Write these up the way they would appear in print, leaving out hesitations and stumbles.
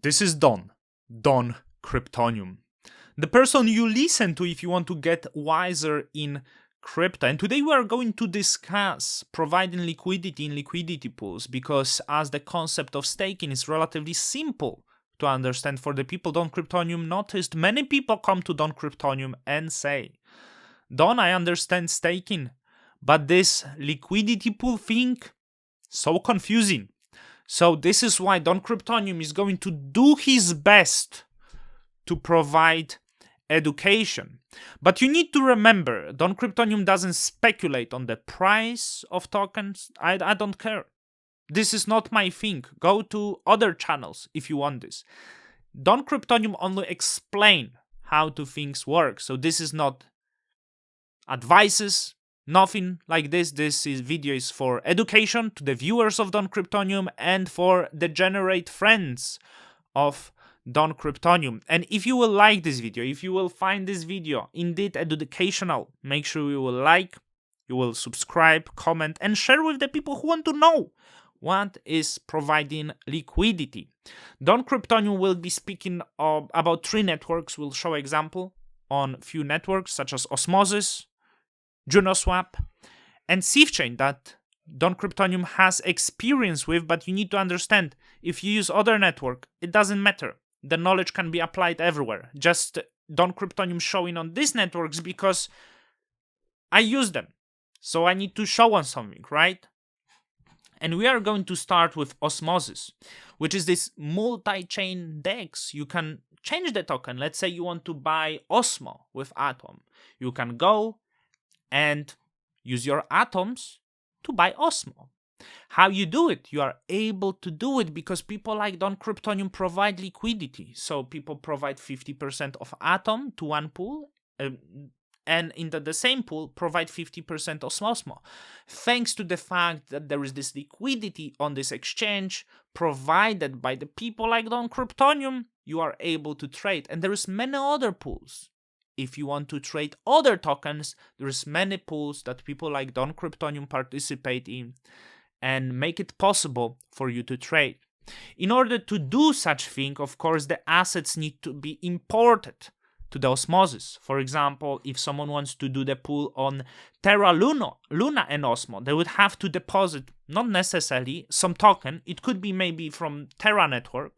This is Don Kryptonium, the person you listen to if you want to get wiser in crypto. And today we are going to discuss providing liquidity in liquidity pools, because as the concept of staking is relatively simple to understand for the people Don Kryptonium noticed, many people come to Don Kryptonium and say, Don, I understand staking, but this liquidity pool thing, so confusing. So this is why Don Kryptonium is going to do his best to provide education. But you need to remember, Don Kryptonium doesn't speculate on the price of tokens. I don't care. This is not my thing. Go to other channels if you want this. Don Kryptonium only explain how things work. So this is not advices, nothing like this. This video is for education to the viewers of Don Kryptonium and for degenerate friends of Don Kryptonium. And if you will like this video, if you will find this video indeed educational, make sure you will like, you will subscribe, comment, and share with the people who want to know what is providing liquidity. Don Kryptonium will be speaking about 3 networks. We'll show example on few networks such as Osmosis, Junoswap, and Sieve chain that Don Kryptonium has experience with, but you need to understand, if you use other network, it doesn't matter. The knowledge can be applied everywhere. Just Don Kryptonium showing on these networks because I use them. So I need to show on something, right? And we are going to start with Osmosis, which is this multi-chain DEX. You can change the token. Let's say you want to buy Osmo with Atom. You can go and use your atoms to buy Osmo. How you do it? You are able to do it because people like Don Kryptonium provide liquidity. So people provide 50% of Atom to one pool, and in the same pool provide 50% of Osmo. Thanks to the fact that there is this liquidity on this exchange provided by the people like Don Kryptonium, you are able to trade. And there is many other pools. If you want to trade other tokens, there's many pools that people like Don Kryptonium participate in and make it possible for you to trade. In order to do such thing, of course, the assets need to be imported to the Osmosis. For example, if someone wants to do the pool on Terra Luna and Osmo, they would have to deposit, not necessarily some token, it could be maybe from Terra network,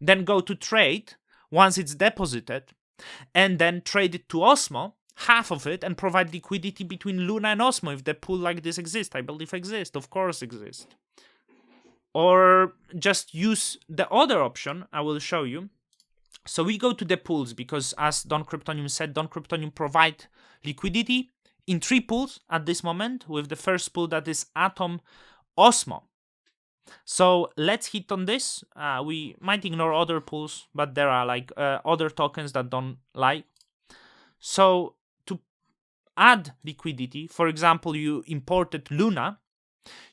then go to trade once it's deposited, and then trade it to Osmo, half of it, and provide liquidity between Luna and Osmo if the pool like this exists. I believe exists, of course exists. Or just use the other option, I will show you. So we go to the pools because, as Don Kryptonium said, Don Kryptonium provide liquidity in 3 pools at this moment, with the first pool that is Atom Osmo. So let's hit on this. We might ignore other pools, but there are like other tokens that don't like. So to add liquidity, for example, you imported Luna,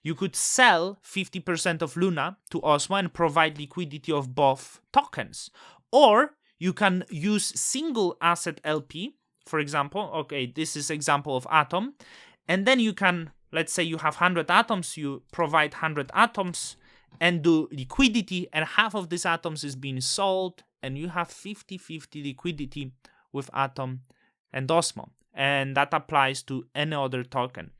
you could sell 50% of Luna to Osmo and provide liquidity of both tokens. Or you can use single asset LP, for example. Okay, this is example of Atom. And then you can, let's say you have 100 atoms, you provide 100 atoms and do liquidity, and half of these atoms is being sold, and you have 50-50 liquidity with Atom and Osmo. And that applies to any other token.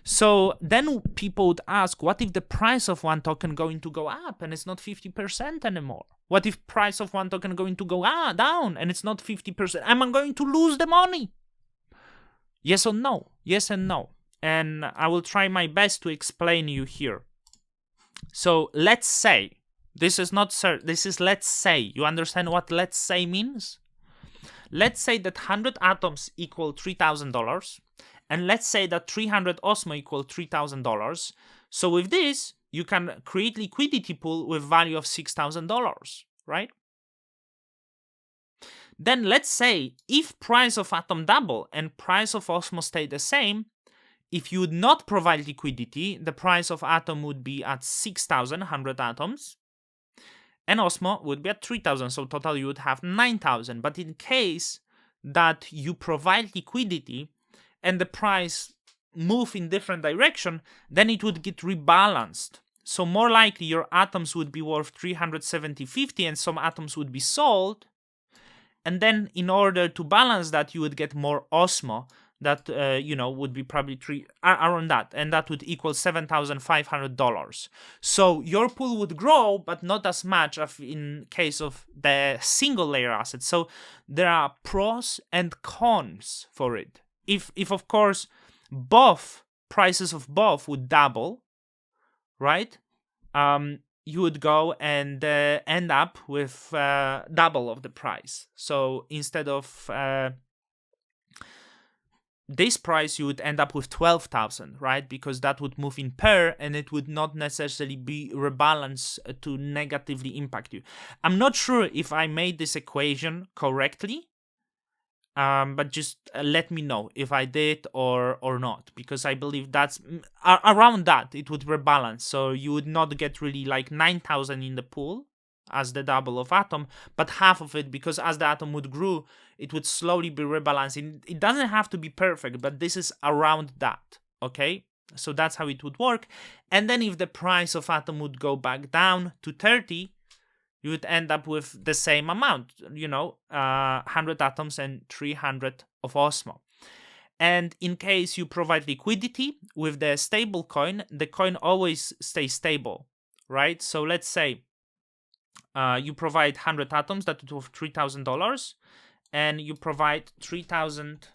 So then people would ask, what if the price of one token going to go up and it's not 50% anymore? What if price of one token going to go down and it's not 50%? Am I going to lose the money? Yes or no? Yes and no. And I will try my best to explain you here. So let's say, this is not certain, this is let's say. You understand what let's say means? Let's say that 100 atoms equal $3,000, and let's say that 300 Osmo equal $3,000. So with this, you can create liquidity pool with value of $6,000, right? Then let's say if price of Atom double and price of Osmo stay the same, if you would not provide liquidity, the price of Atom would be at 6,100 atoms, and Osmo would be at 3,000, so total you would have 9,000. But in case that you provide liquidity and the price move in different direction, then it would get rebalanced. So more likely your atoms would be worth 370.50 and some atoms would be sold. And then in order to balance that, you would get more Osmo that, would be probably around that. And that would equal $7,500. So your pool would grow, but not as much as in case of the single layer asset. So there are pros and cons for it. If of course, both prices of both would double, right? You would go and end up with double of the price. So instead of this price, you would end up with 12,000, right? Because that would move in pair and it would not necessarily be rebalanced to negatively impact you. I'm not sure if I made this equation correctly. But just let me know if I did or not, because I believe that's around that it would rebalance. So you would not get really like 9,000 in the pool as the double of atom, but half of it, because as the atom would grow, it would slowly be rebalancing. It doesn't have to be perfect, but this is around that. Okay, so that's how it would work. And then if the price of atom would go back down to 30, you would end up with the same amount, 100 atoms and 300 of Osmo. And in case you provide liquidity with the stable coin, the coin always stays stable, right? So let's say you provide 100 atoms that would worth $3,000, and you provide 3,000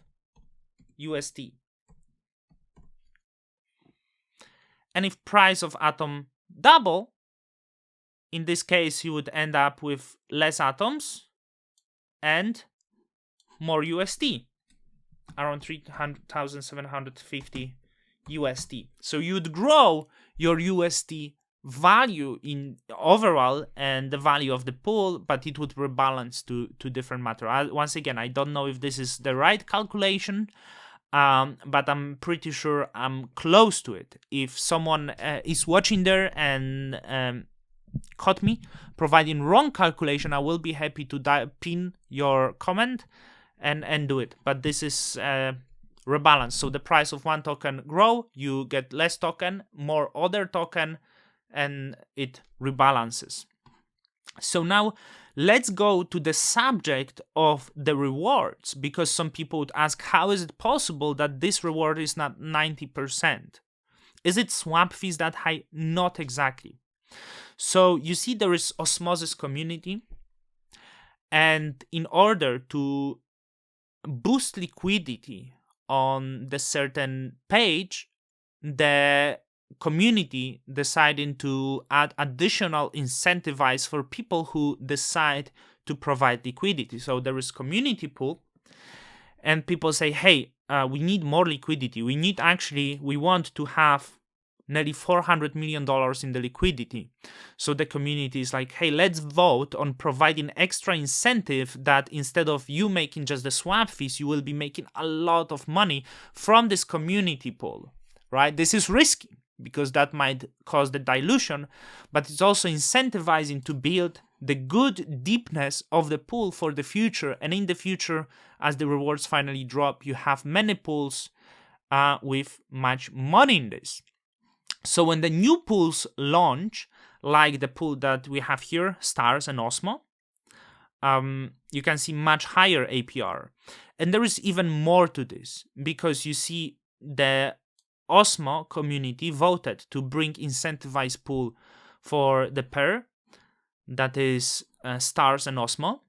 USD. And if price of atom double, in this case, you would end up with less atoms and more USD, around 3,750 USD. So you would grow your USD value in overall and the value of the pool, but it would rebalance to different matter. Once again, I don't know if this is the right calculation, but I'm pretty sure I'm close to it. If someone is watching there and caught me providing wrong calculation, I will be happy to pin your comment and do it. But this is rebalance. So the price of one token grow, you get less token, more other token, and it rebalances. So now let's go to the subject of the rewards, because some people would ask, how is it possible that this reward is not 90%? Is it swap fees that high? Not exactly. So you see there is osmosis community, and in order to boost liquidity on the certain page, the community deciding to add additional incentivize for people who decide to provide liquidity. So there is community pool, and people say, hey, we need more liquidity. We want to have nearly $400 million in the liquidity. So the community is like, hey, let's vote on providing extra incentive that instead of you making just the swap fees, you will be making a lot of money from this community pool, right? This is risky because that might cause the dilution, but it's also incentivizing to build the good deepness of the pool for the future. And in the future, as the rewards finally drop, you have many pools with much money in this. So when the new pools launch, like the pool that we have here, Stars and Osmo, you can see much higher APR. And there is even more to this, because you see the Osmo community voted to bring incentivized pool for the pair, that is Stars and Osmo.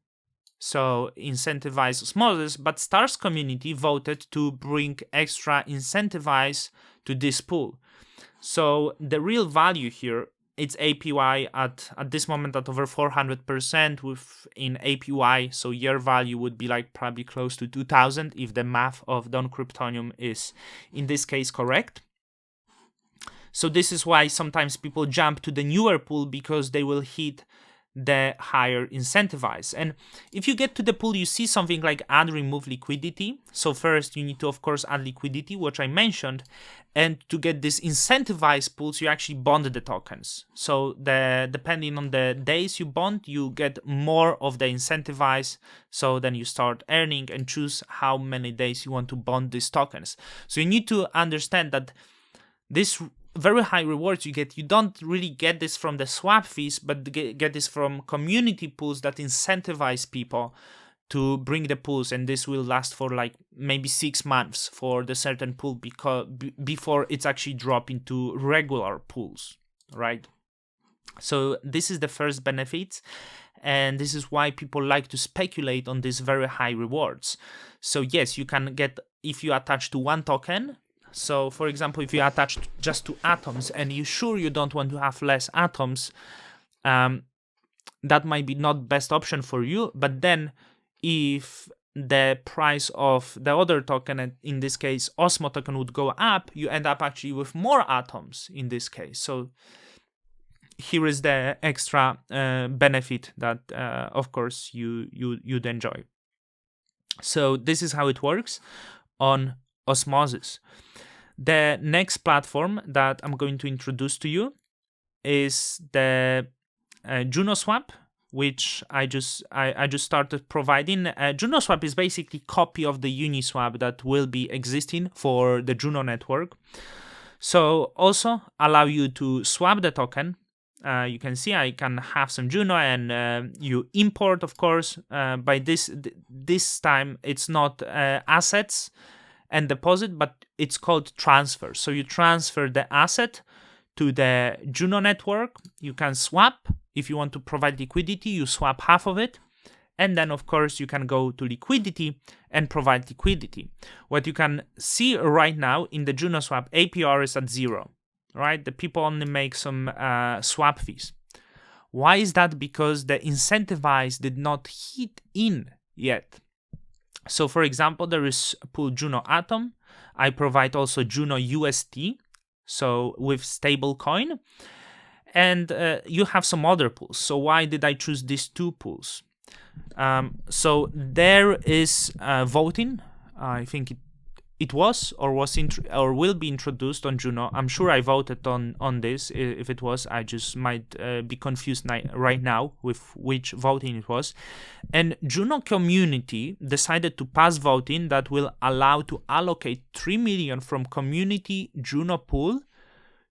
So incentivize osmosis, but Stars community voted to bring extra incentivize to this pool. So the real value here, it's APY at this moment at over 400% in APY. So year value would be like probably close to 2,000 if the math of Don Kryptonium is in this case correct. So this is why sometimes people jump to the newer pool, because they will hit the higher incentivize. And if you get to the pool, you see something like add remove liquidity. So first you need to of course add liquidity, which I mentioned, and to get this incentivized pools, you actually bond the tokens. So depending on the days you bond, you get more of the incentivize. So then you start earning and choose how many days you want to bond these tokens. So you need to understand that this very high rewards you get. You don't really get this from the swap fees, but get this from community pools that incentivize people to bring the pools, and this will last for like maybe 6 months for the certain pool before it's actually drop into regular pools, right? So this is the first benefit, and this is why people like to speculate on these very high rewards. So yes, you can get, if you attach to one token. So for example, if you attach just to atoms and you sure you don't want to have less atoms, that might be not best option for you. But then if the price of the other token, and in this case Osmo token, would go up, you end up actually with more atoms in this case. So here is the extra benefit that of course you'd enjoy. So this is how it works on Osmosis. The next platform that I'm going to introduce to you is the Junoswap, which I just started providing. Junoswap is basically copy of the Uniswap that will be existing for the Juno network. So also allow you to swap the token. You can see I can have some Juno, and you import, of course. By this time it's not assets and deposit, but it's called transfer. So you transfer the asset to the Juno network. You can swap. If you want to provide liquidity, you swap half of it. And then, of course, you can go to Liquidity and provide liquidity. What you can see right now in the Junoswap, APR is at 0, right? The people only make some swap fees. Why is that? Because the incentivize did not hit in yet. So, for example, there is a pool Juno Atom. I provide also Juno UST, so with stable coin. And you have some other pools. So why did I choose these two pools? So there is voting. I think it was or will be introduced on Juno. I'm sure I voted on this. If it was, I just might be confused right now with which voting it was. And Juno community decided to pass voting that will allow to allocate 3 million from community Juno pool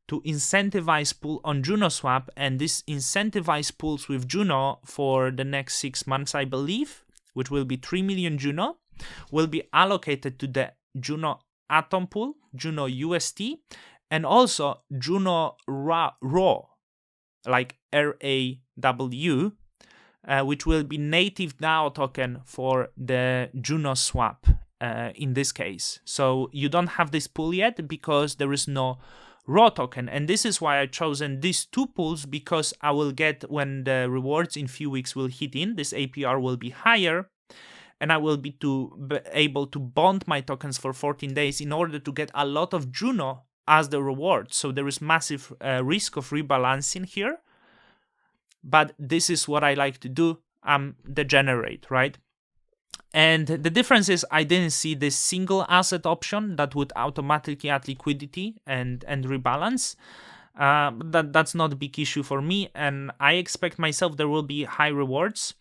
to incentivize pool on Junoswap, and this incentivize pools with Juno for the next 6 months, I believe, which will be 3 million Juno, will be allocated to the Juno Atom pool, Juno UST, and also Juno Raw, like RAW, which will be native DAO token for the Junoswap in this case. So you don't have this pool yet because there is no raw token, and this is why I chosen these two pools, because I will get, when the rewards in few weeks will hit in, this APR will be higher, and I will be able to bond my tokens for 14 days in order to get a lot of Juno as the reward. So there is massive risk of rebalancing here, but this is what I like to do. I'm degenerate, right? And the difference is I didn't see this single asset option that would automatically add liquidity and rebalance. That's not a big issue for me, and I expect myself there will be high rewards.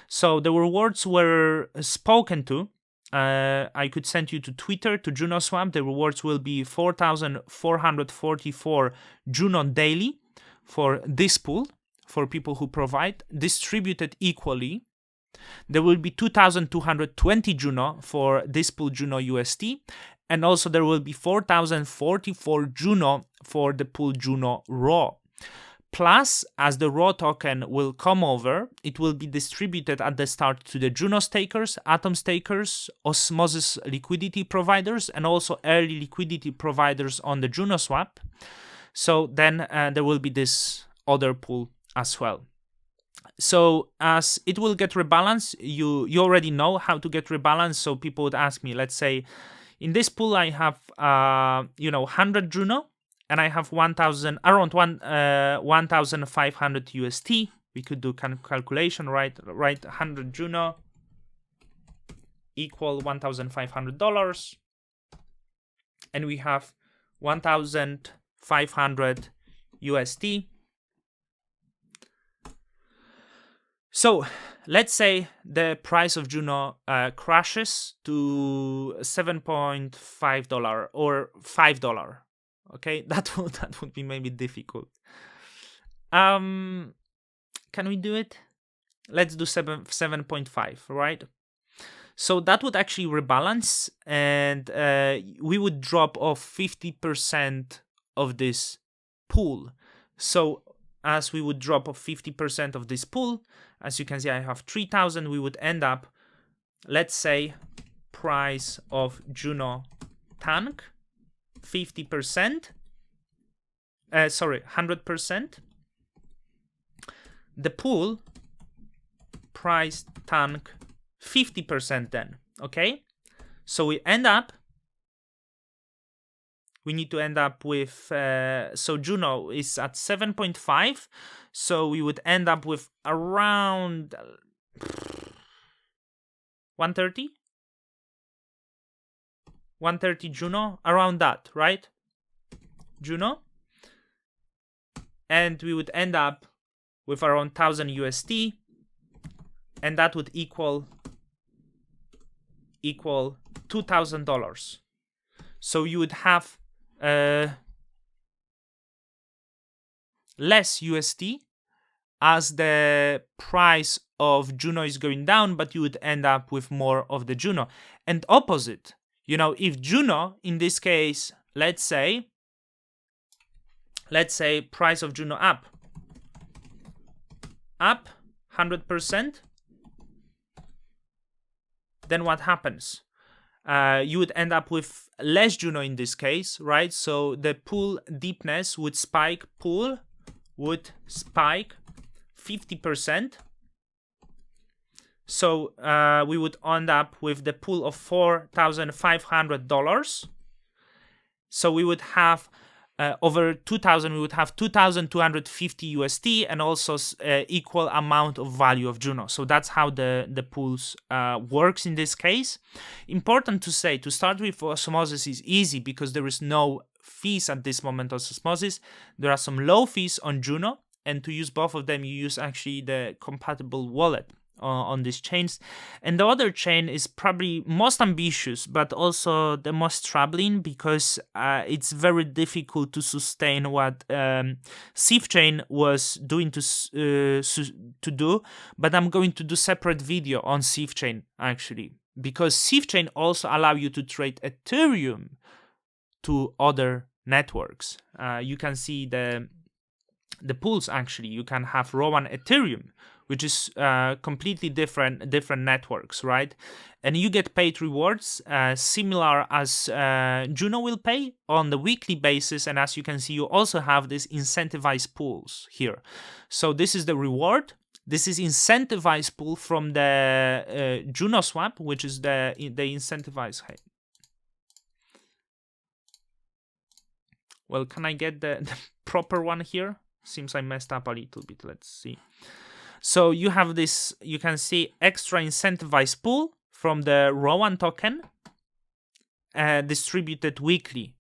So the rewards were spoken to. I could send you to Twitter, to Junoswap. The rewards will be 4,444 Juno daily for this pool, for people who provide, distributed equally. There will be 2,220 Juno for this pool Juno UST, and also there will be 4,044 Juno for the pool Juno Raw. Plus, as the Raw token will come over, it will be distributed at the start to the Juno stakers, Atom stakers, Osmosis liquidity providers, and also early liquidity providers on the Junoswap. So then there will be this other pool as well. So as it will get rebalanced, you already know how to get rebalanced. So people would ask me, let's say, in this pool I have 100 Juno, and I have 1,500 UST. We could do kind of calculation, right? 100 Juno equal $1,500, and we have 1,500 UST. So let's say the price of Juno crashes to $7.5 or $5. Okay, that would be maybe difficult. Can we do it? Let's do 7.5, right? So that would actually rebalance, and we would drop off 50% of this pool. So as we would drop off 50% of this pool, as you can see, I have 3,000. We would end up, let's say, price of Juno tank 50%. 100%. The pool price tank 50% then, okay? So we need to end up with, so Juno is at 7.5, so we would end up with around 130? 130 Juno, around that, right? Juno. And we would end up with around 1,000 USD, and that would equal $2,000. So you would have less USD as the price of Juno is going down, but you would end up with more of the Juno. And opposite, if Juno, in this case, let's say price of Juno up 100%, then what happens? You would end up with less Juno in this case, right? So the pool deepness would spike, 50%. So we would end up with the pool of $4,500. So we would have over 2,000, we would have 2,250 USD, and also equal amount of value of Juno. So that's how the pools works in this case. Important to say, to start with Osmosis is easy because there is no fees at this moment on Osmosis. There are some low fees on Juno, and to use both of them, you use actually the compatible wallet on these chains. And the other chain is probably most ambitious, but also the most troubling, because it's very difficult to sustain what Sieve chain was doing to do. But I'm going to do separate video on Sieve chain actually, because Sieve chain also allow you to trade Ethereum to other networks. You can see the pools actually. You can have Rowan Ethereum, which is completely different networks, right? And you get paid rewards similar as Juno will pay on the weekly basis. And as you can see, you also have this incentivized pools here. So this is the reward. This is incentivized pool from the Junoswap, which is the incentivized. Well, can I get the proper one here? Seems I messed up a little bit. Let's see. So you have this, you can see extra incentivized pool from the Rowan token distributed weekly.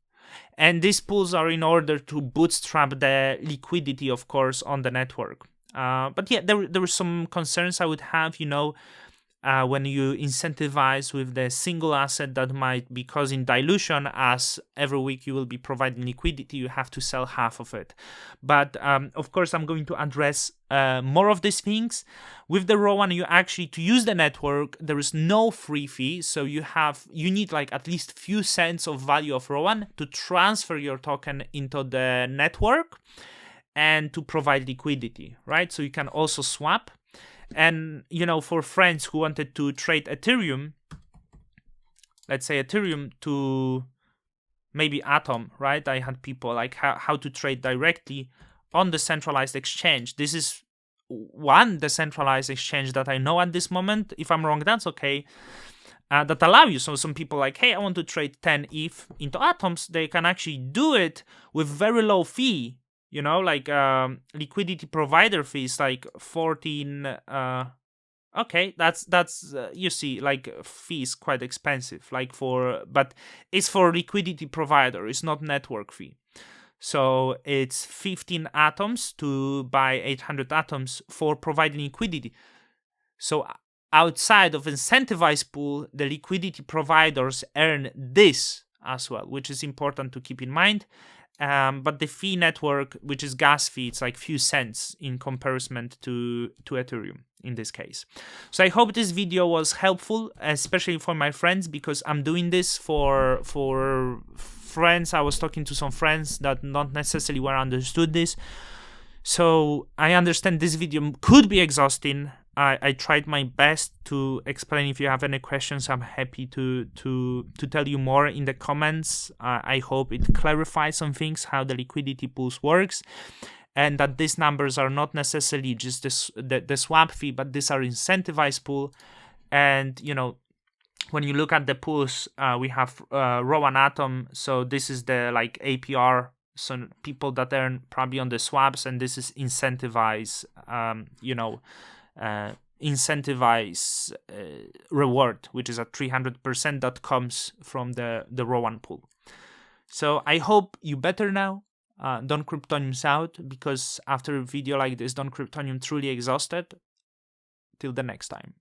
And these pools are in order to bootstrap the liquidity, of course, on the network. But yeah, there were some concerns I would have, when you incentivize with the single asset that might be causing dilution, as every week you will be providing liquidity, you have to sell half of it. But of course, I'm going to address more of these things. With the Rowan, you actually, to use the network, there is no free fee. So you need like at least few cents of value of Rowan to transfer your token into the network and to provide liquidity, right? So you can also swap. And, for friends who wanted to trade Ethereum, let's say Ethereum to maybe Atom, right? I had people like how to trade directly on the centralized exchange. This is one decentralized exchange that I know at this moment. If I'm wrong, that's okay. That allow you. So some people like, hey, I want to trade 10 ETH into Atoms. They can actually do it with very low fee. Like liquidity provider fees, like 14. Okay, that's you see, like fees quite expensive. But it's for liquidity provider. It's not network fee. So it's 15 atoms to buy 800 atoms for providing liquidity. So outside of incentivized pool, the liquidity providers earn this as well, which is important to keep in mind. but the fee network, which is gas fee, it's like few cents in comparison to Ethereum in this case. So I hope this video was helpful, especially for my friends, because I'm doing this for friends. I was talking to some friends that not necessarily were understood this. So I understand this video could be exhausting. I tried my best to explain. If you have any questions, I'm happy to tell you more in the comments. I hope it clarifies some things, how the liquidity pools works, and that these numbers are not necessarily just the swap fee, but these are incentivized pool. And you know, when you look at the pools, we have Row and Atom. So this is the like APR. So people that earn probably on the swaps, and this is incentivize, incentivize reward, which is at 300% that comes from the Row and pool. So I hope you better now. Don't Kryptoniums out, because after a video like this, Don't Kryptonium truly exhausted. Till the next time.